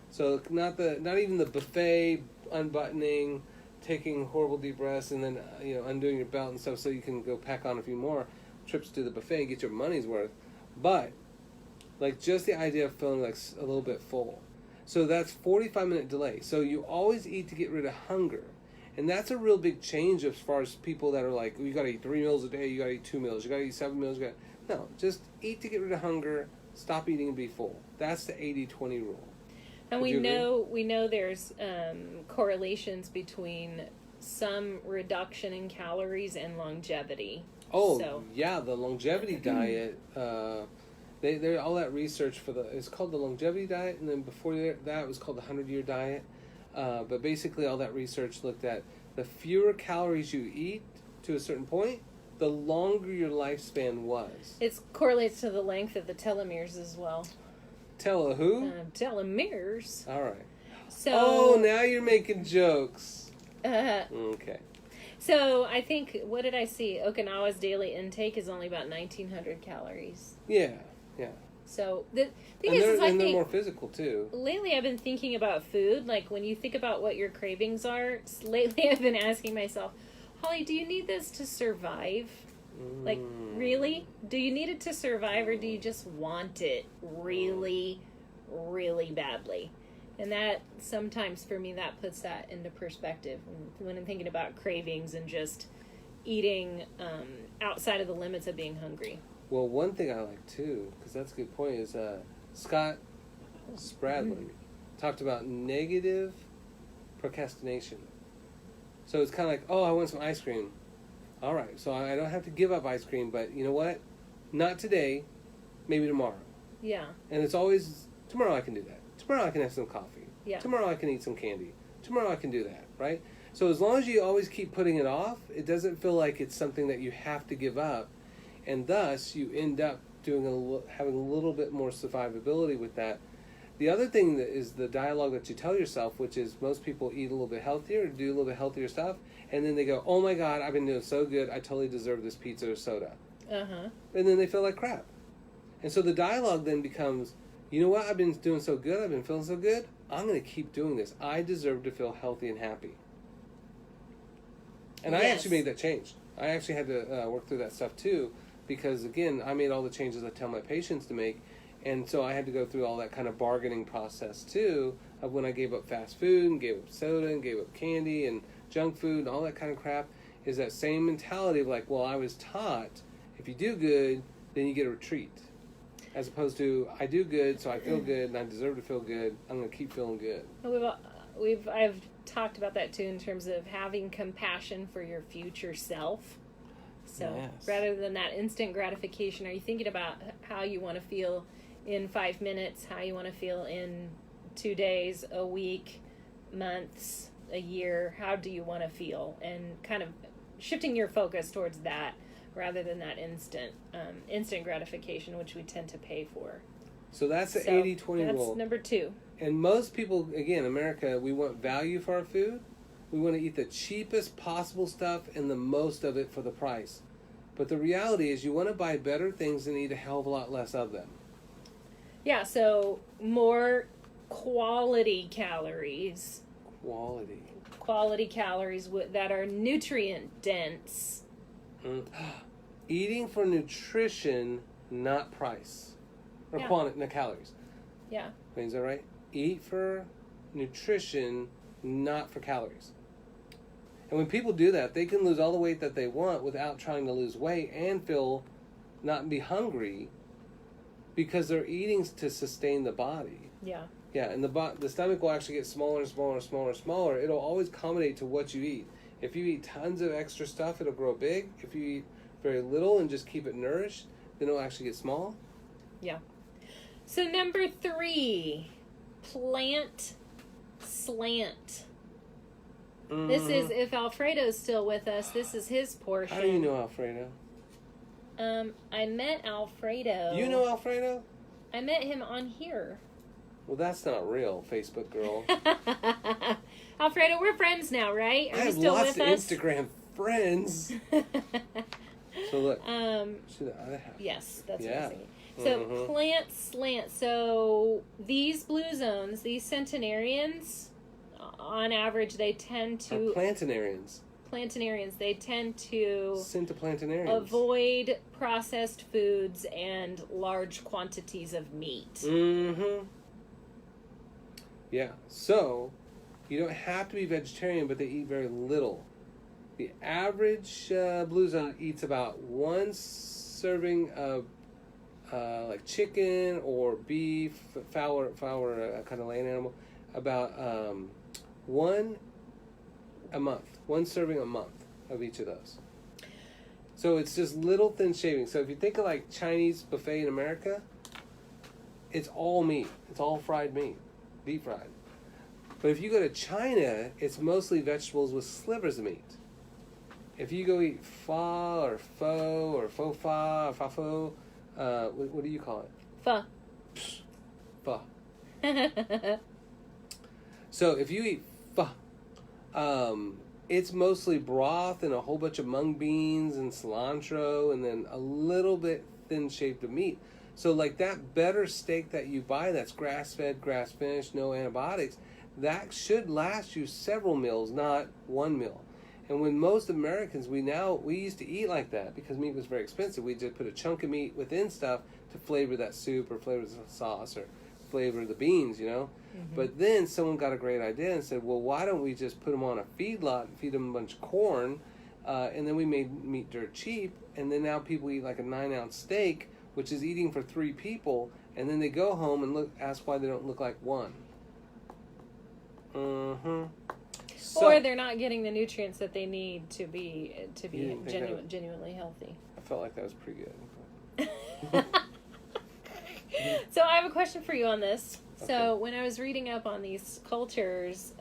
So not even the buffet unbuttoning, taking horrible deep breaths, and then undoing your belt and stuff so you can go pack on a few more trips to the buffet and get your money's worth. But like just the idea of feeling like a little bit full. So that's 45-minute delay. So you always eat to get rid of hunger. And that's a real big change as far as people that are like, you got to eat 3 meals a day, you got to eat 2 meals, you got to eat 7 meals. No, just eat to get rid of hunger, stop eating and be full. That's the 80-20 rule. And we know there's correlations between some reduction in calories and longevity. Yeah, the longevity diet. They all that research it's called the longevity diet, and then before that it was called the 100-year diet. But basically all that research looked at the fewer calories you eat to a certain point, the longer your lifespan was. It correlates to the length of the telomeres as well. Who? Telomeres. All right. So. Oh, now you're making jokes. Okay. So I think, what did I see? Okinawa's daily intake is only about 1,900 calories. Yeah. So the thing And is, I they're think more physical too. lately I've been thinking about food. Like when you think about what your cravings are, lately I've been asking myself, Holly, do you need this to survive? Like, really? Do you need it to survive, or do you just want it really, really badly? And that, sometimes for me, that puts that into perspective when I'm thinking about cravings and just eating outside of the limits of being hungry. Well, one thing I like too, because that's a good point, is Scott Spradlin talked about negative procrastination. So it's kind of like, oh, I want some ice cream. All right, so I don't have to give up ice cream, but you know what? Not today, maybe tomorrow. Yeah. And it's always, tomorrow I can do that. Tomorrow I can have some coffee. Yeah. Tomorrow I can eat some candy. Tomorrow I can do that, right? So as long as you always keep putting it off, it doesn't feel like it's something that you have to give up. And thus, you end up having a little bit more survivability with that. The other thing that is the dialogue that you tell yourself, which is most people eat a little bit healthier, do a little bit healthier stuff, and then they go, oh my God, I've been doing so good, I totally deserve this pizza or soda. Uh-huh. And then they feel like crap. And so the dialogue then becomes, you know what, I've been doing so good, I've been feeling so good, I'm going to keep doing this. I deserve to feel healthy and happy. And yes. I actually made that change. I actually had to work through that stuff too, because again, I made all the changes I tell my patients to make, and so I had to go through all that kind of bargaining process too, of when I gave up fast food and gave up soda and gave up candy and junk food and all that kind of crap, is that same mentality of like, well, I was taught if you do good, then you get a treat. As opposed to, I do good, so I feel good, and I deserve to feel good. I'm going to keep feeling good. I've talked about that too in terms of having compassion for your future self. So yes. Rather than that instant gratification, are you thinking about how you want to feel in 5 minutes, how you want to feel in 2 days, a week, months, a year? How do you want to feel? And kind of shifting your focus towards that rather than that instant gratification, which we tend to pay for. So that's the 80-20 rule. That's number 2. And most people, again, America, we want value for our food. We want to eat the cheapest possible stuff and the most of it for the price. But the reality is you want to buy better things and eat a hell of a lot less of them. Yeah, so more quality calories. Quality calories that are nutrient dense. Eating for nutrition, not price. Or quantity, not calories. Yeah. Is that right? Eat for nutrition, not for calories. And when people do that, they can lose all the weight that they want without trying to lose weight and not be hungry, because they're eating to sustain the body. Yeah. Yeah, and the stomach will actually get smaller and smaller and smaller and smaller. It'll always accommodate to what you eat. If you eat tons of extra stuff, it'll grow big. If you eat very little and just keep it nourished, then it'll actually get small. Yeah. So number 3, plant slant. Mm-hmm. This is, if Alfredo's still with us, this is his portion. How do you know Alfredo? I met Alfredo. You know Alfredo? I met him on here. Well, that's not real, Facebook girl. Alfredo, we're friends now, right? Are you still with us? I have lots of Instagram friends. So look. See the other half. Yes, that's what I'm saying. So plant slant. So these blue zones, these centenarians, on average, they tend to... Plantenarians. They tend to... Centiplantenarians. Avoid processed foods and large quantities of meat. Mm-hmm. Yeah. So, you don't have to be vegetarian, but they eat very little. The average blue zone eats about 1 serving of like chicken or beef, fowl, kind of land animal, about 1 a month. 1 serving a month of each of those. So it's just little thin shavings. So if you think of like Chinese buffet in America, it's all meat. It's all fried meat, deep fried. But if you go to China, it's mostly vegetables with slivers of meat. If you go eat pho or faux fa or fa pho, what do you call it? Pho. Pho. So if you eat pho, it's mostly broth and a whole bunch of mung beans and cilantro and then a little bit thin shaved of meat. So like that better steak that you buy that's grass-fed, grass-finished, no antibiotics, that should last you several meals, not one meal. And when most Americans, we used to eat like that because meat was very expensive. We just put a chunk of meat within stuff to flavor that soup or flavor the sauce or flavor the beans, you know. Mm-hmm. But then someone got a great idea and said, well, why don't we just put them on a feedlot and feed them a bunch of corn, and then we made meat dirt cheap, and then now people eat like a 9-ounce steak, which is eating for 3 people, and then they go home and ask why they don't look like one. Mm-hmm. So, or they're not getting the nutrients that they need to be genuinely healthy. I felt like that was pretty good. So I have a question for you on this. Okay. So when I was reading up on these cultures,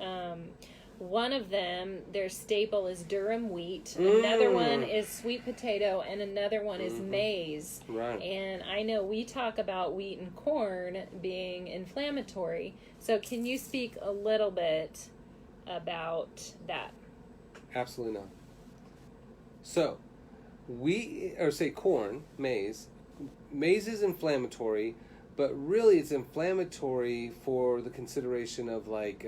one of them, their staple is durum wheat. Another one is sweet potato, and another one is maize. Right. And I know we talk about wheat and corn being inflammatory. So can you speak a little bit about that? Absolutely not. So, corn, maize. Maize is inflammatory, but really it's inflammatory for the consideration of like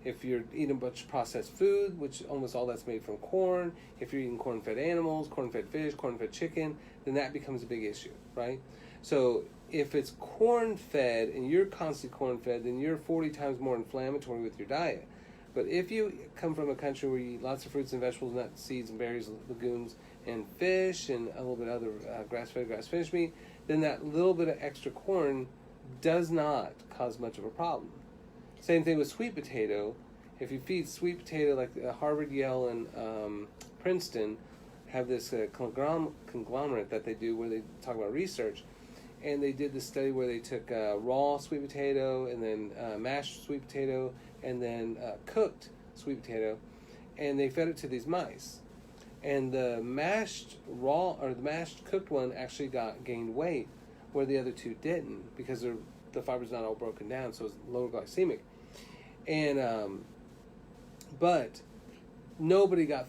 if you're eating a bunch of processed food, which almost all that's made from corn, if you're eating corn-fed animals, corn-fed fish, corn-fed chicken, then that becomes a big issue, right? So if it's corn-fed and you're constantly corn-fed, then you're 40 times more inflammatory with your diet. But if you come from a country where you eat lots of fruits and vegetables, nuts, seeds, and berries, legumes, and fish, and a little bit of other grass-fed, grass-finished meat, then that little bit of extra corn does not cause much of a problem. Same thing with sweet potato. If you feed sweet potato, like Harvard, Yale, and Princeton have this conglomerate that they do where they talk about research, and they did this study where they took raw sweet potato and then mashed sweet potato and then cooked sweet potato, and they fed it to these mice. And the mashed cooked one actually gained weight, where the other two didn't, because the fiber's not all broken down, so it's lower glycemic. And but nobody's ever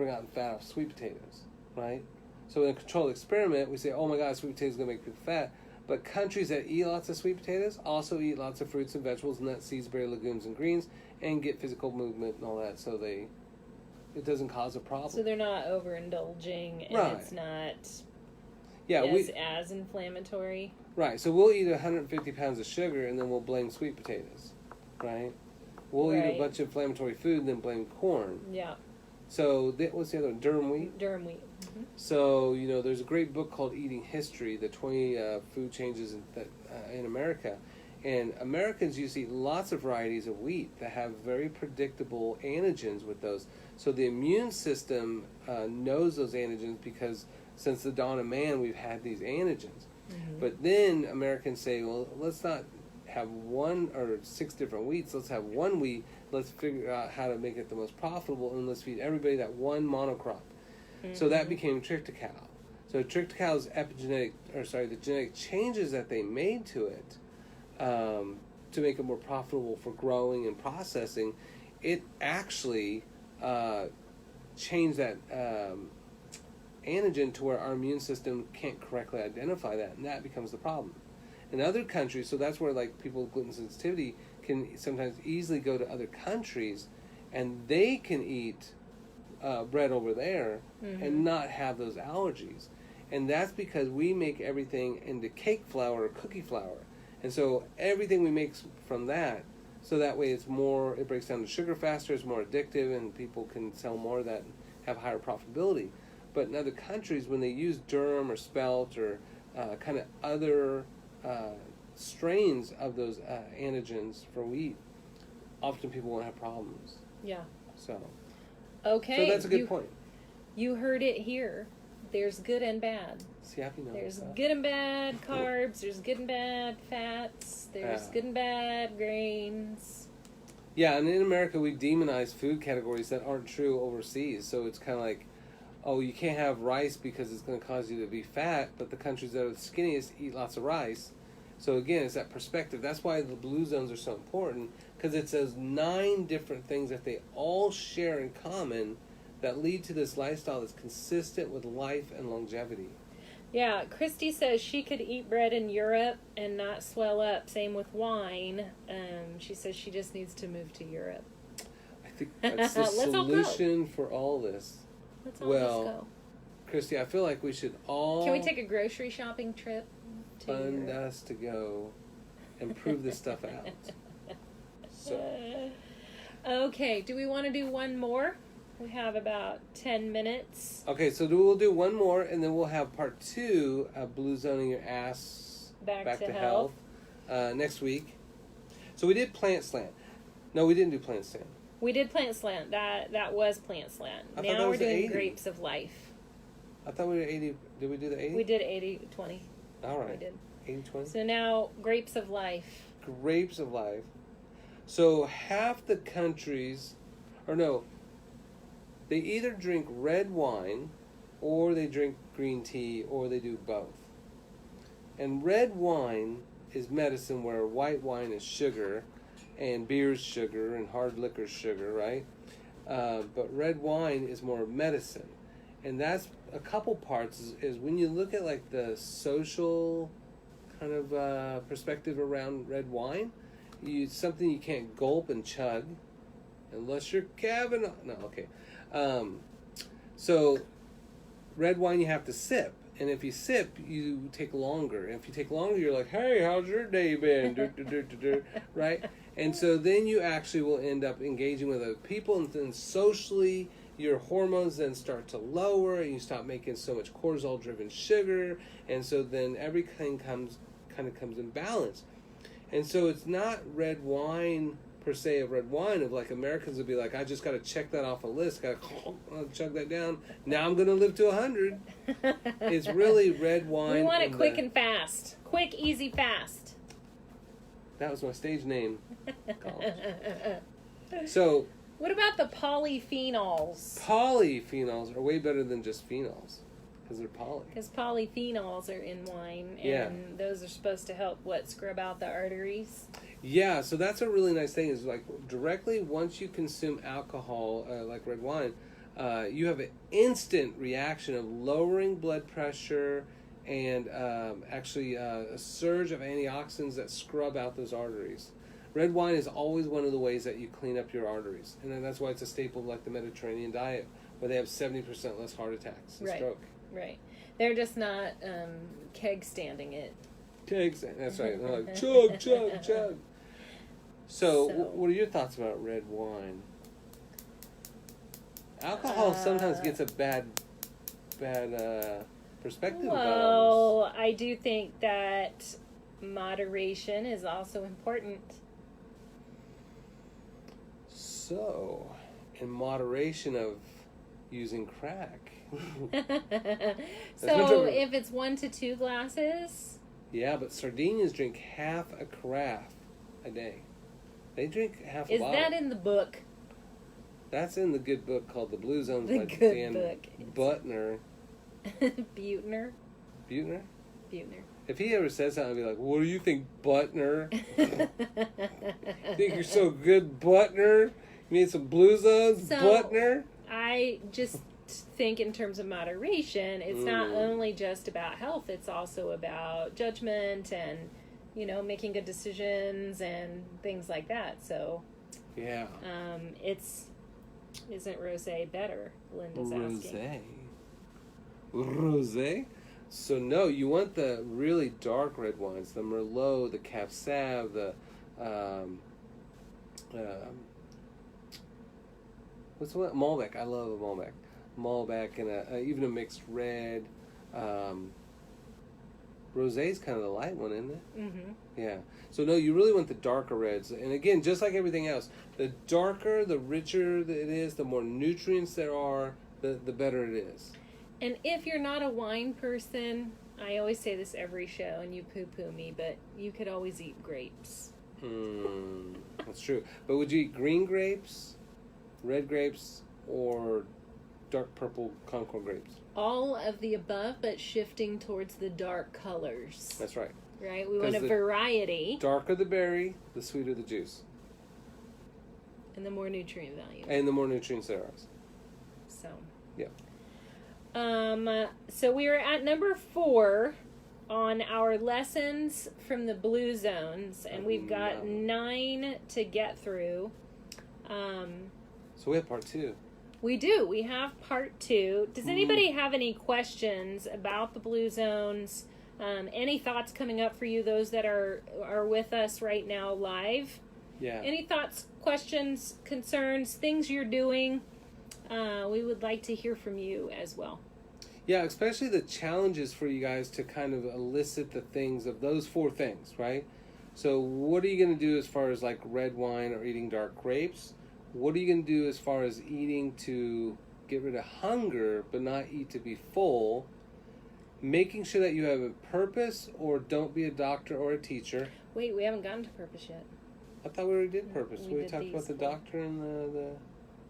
gotten fat off sweet potatoes, right? So in a controlled experiment, we say, oh my God, sweet potatoes is going to make people fat. But countries that eat lots of sweet potatoes also eat lots of fruits and vegetables, nuts, seeds, berries, legumes, and greens, and get physical movement and all that, so it doesn't cause a problem. So they're not overindulging, and right. It's not as inflammatory. Right, so we'll eat 150 pounds of sugar, and then we'll blame sweet potatoes, right? We'll eat a bunch of inflammatory food and then blame corn. Yeah. So what's the other one? Durum wheat? Durum wheat. Mm-hmm. So, there's a great book called Eating History, the 20 food changes in America. And Americans used to eat lots of varieties of wheat that have very predictable antigens with those. So the immune system knows those antigens because since the dawn of man, we've had these antigens. Mm-hmm. But then Americans say, well, let's not have 1 or 6 different wheats. Let's have one wheat. Let's figure out how to make it the most profitable, and let's feed everybody that one monocrop. Mm-hmm. So that became triticale. So triticale's the genetic changes that they made to it to make it more profitable for growing and processing, it actually changed that antigen to where our immune system can't correctly identify that, and that becomes the problem. In other countries, so that's where like people with gluten sensitivity can sometimes easily go to other countries, and they can eat bread over there and not have those allergies. And that's because we make everything into cake flour or cookie flour. And so everything we make from that, so that way it breaks down the sugar faster, it's more addictive, and people can sell more of that and have higher profitability. But in other countries, when they use durum or spelt or kind of other strains of those antigens for wheat, often people won't have problems. Yeah. So that's a good point. You heard it here. There's good and bad. See, happy now. There's good and bad carbs. There's good and bad fats. There's good and bad grains. Yeah, and in America, we demonize food categories that aren't true overseas. So it's kind of like, oh, you can't have rice because it's going to cause you to be fat, but the countries that are the skinniest eat lots of rice. So again, it's that perspective. That's why the blue zones are so important, because it says 9 different things that they all share in common that lead to this lifestyle that's consistent with life and longevity. Yeah, Christy says she could eat bread in Europe and not swell up. Same with wine. She says she just needs to move to Europe. I think that's the solution for all this. Let's all just go. Christy, I feel like we should all... Can we take a grocery shopping trip to fund Europe? us to go and prove this stuff out. So. Okay, do we want to do one more? We have about 10 minutes. Okay, so we'll do one more, and then we'll have part 2 of blue zoning your ass back to health next week. So we did plant slant. No, we didn't do plant slant. We did plant slant. That was plant slant. I now we're doing grapes of life. I thought we were 80. Did we do the 80? We did 80-20. All right. We did. 80-20? So now, grapes of life. Grapes of life. So half the countries, or no, they either drink red wine, or they drink green tea, or they do both. And red wine is medicine, where white wine is sugar, and beer is sugar, and hard liquor is sugar, right? But red wine is more medicine. And that's a couple parts, is when you look at like the social kind of perspective around red wine, it's something you can't gulp and chug unless you're Kavanaugh. No, okay. So red wine you have to sip, and if you sip, you take longer. And if you take longer, you're like, hey, how's your day been? Right? And so then you actually will end up engaging with other people, and then socially your hormones then start to lower, and you stop making so much cortisol-driven sugar, and so then everything kind of comes in balance. And so it's not red wine per se of red wine, of like Americans would be like, I just got to check that off a list, got to chug that down. Now I'm going to live to 100. It's really red wine. We want it quick and fast. Quick, easy, fast. That was my stage name. College. So. What about the polyphenols? Polyphenols are way better than just phenols, because they're poly. Because polyphenols are in wine, and those are supposed to help, scrub out the arteries? Yeah, so that's a really nice thing, is like directly once you consume alcohol, like red wine, you have an instant reaction of lowering blood pressure and actually a surge of antioxidants that scrub out those arteries. Red wine is always one of the ways that you clean up your arteries. And then that's why it's a staple of like the Mediterranean diet, where they have 70% less heart attacks and stroke. Right. They're just not keg standing it. That's right. They're like, chug, chug, chug. So, what are your thoughts about red wine? Alcohol sometimes gets a bad perspective about it. Well, I do think that moderation is also important. So, in moderation of using crack. So, if it's 1 to 2 glasses? Yeah, but Sardinians drink half a carafe a day. They drink half a bottle. Is that in the book? That's in the good book called The Blue Zones by Dan Buettner. Butner? Butner? Butner. If he ever says something, I'd be like, what do you think, Buttner? Think you're so good, Buttner? You need some blue zones, Buttner? I just think in terms of moderation, it's not only just about health, it's also about judgment and, making good decisions and things like that. So, yeah. Isn't rosé better? Linda's asking. Rosé? So no, you want the really dark red wines, the Merlot, the Cab Sauv, the what's the one? Malbec. I love a Malbec. Malbec and even a mixed red. Rosé's kind of the light one, isn't it? Mm-hmm. Yeah. So no, you really want the darker reds. And again, just like everything else, the darker, the richer it is, the more nutrients there are, the better it is. And if you're not a wine person, I always say this every show, and you poo-poo me, but you could always eat grapes. That's true. But would you eat green grapes, red grapes, or dark purple Concord grapes? All of the above, but shifting towards the dark colors. That's right. Right? We want a variety. Darker the berry, the sweeter the juice. And the more nutrient value. And the more nutrients there are. So. Yeah. So we are at number 4 on our lessons from the blue zones, and we've got 9 to get through. So we have part 2. We do. We have part 2. Does anybody have any questions about the blue zones? Any thoughts coming up for you, those that are with us right now live? Yeah. Any thoughts, questions, concerns, things you're doing? We would like to hear from you as well. Yeah, especially the challenges for you guys to kind of elicit the things of those 4 things, right? So what are you going to do as far as like red wine or eating dark grapes? What are you going to do as far as eating to get rid of hunger but not eat to be full? Making sure that you have a purpose, or don't be a doctor or a teacher. Wait, we haven't gotten to purpose yet. I thought we already did purpose. We did talked about the doctor and the...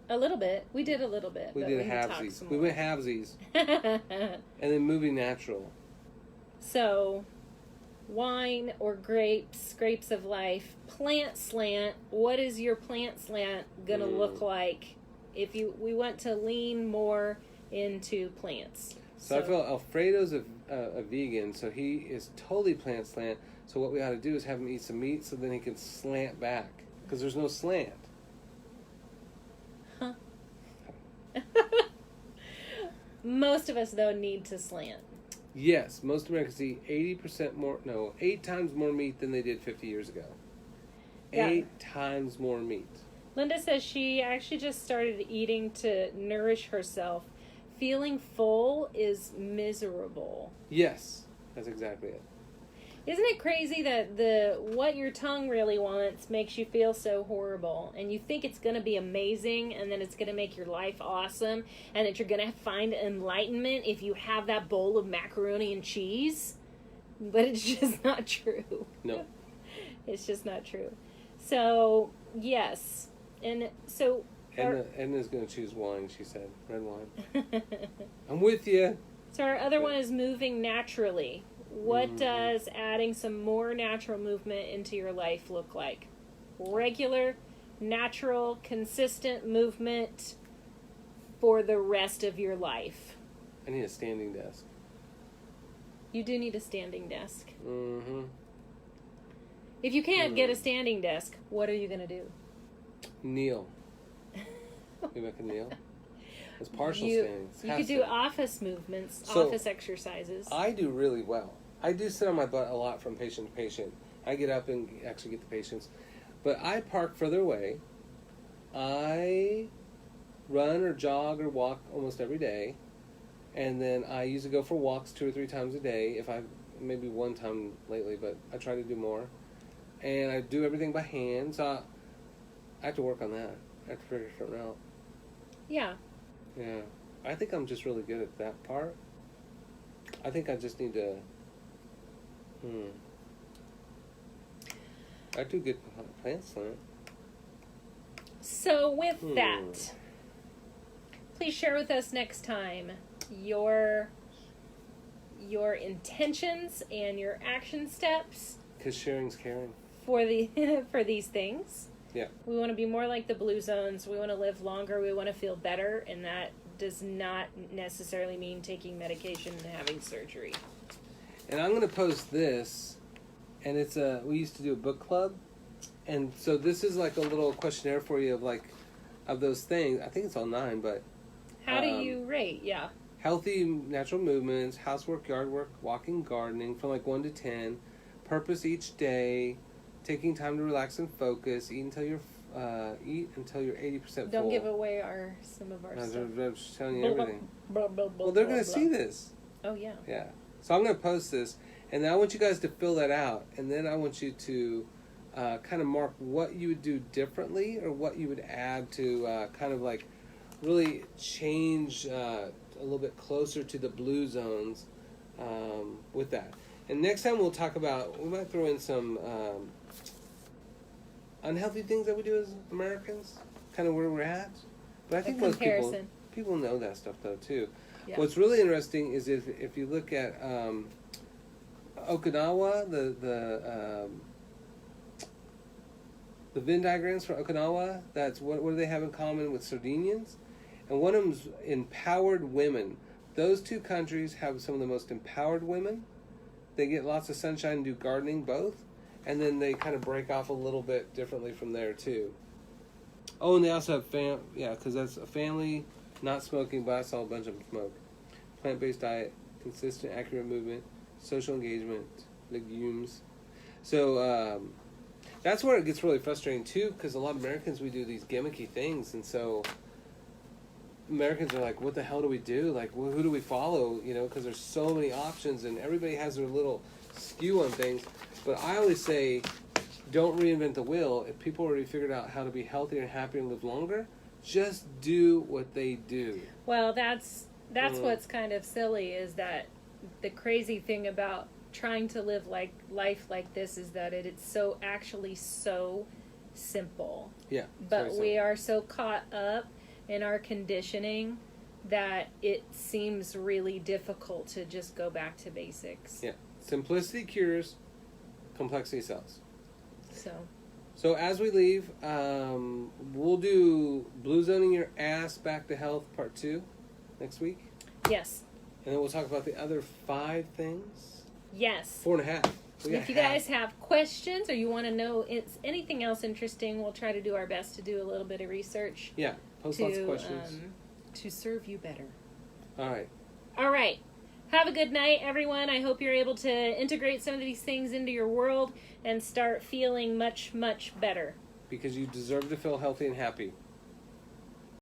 A little bit. We did a little bit. We did halvesies. We went halvesies. And then moving natural. So, wine or grapes of life, plant slant. What is your plant slant going to look like if we want to lean more into plants? So I feel Alfredo's a vegan, so he is totally plant slant. So what we ought to do is have him eat some meat so then he can slant back. Because there's no slant. Huh. Most of us, though, need to slant. Yes, most Americans eat 8 times more meat than they did 50 years ago. Yeah. 8 times more meat. Linda says she actually just started eating to nourish herself. Feeling full is miserable. Yes, that's exactly it. Isn't it crazy that what your tongue really wants makes you feel so horrible, and you think it's going to be amazing, and then it's going to make your life awesome, and that you're going to find enlightenment if you have that bowl of macaroni and cheese? But it's just not true. No. It's just not true. So, yes. And so... Edna's going to choose wine, she said. Red wine. I'm with you. So our other one is moving naturally. What does adding some more natural movement into your life look like? Regular, natural, consistent movement for the rest of your life. I need a standing desk. You do need a standing desk. Mm-hmm. If you can't get a standing desk, what are you going to do? Kneel. You make a kneel? It's partial standing. You could do office movements, office exercises. I do really well. I do sit on my butt a lot from patient to patient. I get up and actually get the patients. But I park further away. I run or jog or walk almost every day. And then I usually go for walks 2 or 3 times a day. Maybe 1 time lately, but I try to do more. And I do everything by hand. So I have to work on that. I have to figure something out. Yeah. Yeah. I think I'm just really good at that part. I think I just need to... I do good plant slant. So with that, please share with us next time your intentions and your action steps. Because sharing's caring. For these things. Yeah. We want to be more like the blue zones. We want to live longer. We want to feel better. And that does not necessarily mean taking medication and having surgery. And I'm going to post this. And it's we used to do a book club. And so this is like a little questionnaire for you of those things. I think it's all 9, but... How do you rate? Yeah. Healthy natural movements, housework, yard work, walking, gardening, from 1 to 10. Purpose each day. Taking time to relax and focus. Eat until you're 80% full. Don't give away some of our stuff. I'm just telling you everything. Blah, blah, blah, Well, they're going to blah. see this. Oh, yeah. Yeah. So I'm going to post this, and then I want you guys to fill that out, and then I want you to kind of mark what you would do differently or what you would add to really change a little bit closer to the blue zones with that. And next time we might throw in some unhealthy things that we do as Americans, kind of where we're at. But I think most people know that stuff though too. Yeah. What's really interesting is if you look at Okinawa, the Venn diagrams for Okinawa, that's what do they have in common with Sardinians? And one of them's empowered women. Those two countries have some of the most empowered women. They get lots of sunshine and do gardening both. And then they kind of break off a little bit differently from there too. Oh, and they also have because that's a family, not smoking, but I saw a bunch of them smoke. Plant-based diet, consistent, accurate movement, social engagement, legumes. So that's where it gets really frustrating too, because a lot of Americans, we do these gimmicky things, and so Americans are like, what the hell do we do? Like, who do we follow? You know, because there's so many options, and everybody has their little skew on things. But I always say, don't reinvent the wheel. If people already figured out how to be healthier and happier and live longer, just do what they do. Well, that's what's kind of silly, is that the crazy thing about trying to live life like this is that it's so simple. Yeah. But we are so caught up in our conditioning that it seems really difficult to just go back to basics. Yeah. Simplicity cures, complexity sells. So as we leave, we'll do Blue Zoning Your Ass Back to Health Part 2 next week. Yes. And then we'll talk about the other 5 things. Yes. 4.5. If you guys have questions or you want to know anything else interesting, we'll try to do our best to do a little bit of research. Yeah, post lots of questions. To serve you better. All right. Have a good night, everyone. I hope you're able to integrate some of these things into your world and start feeling much, much better. Because you deserve to feel healthy and happy.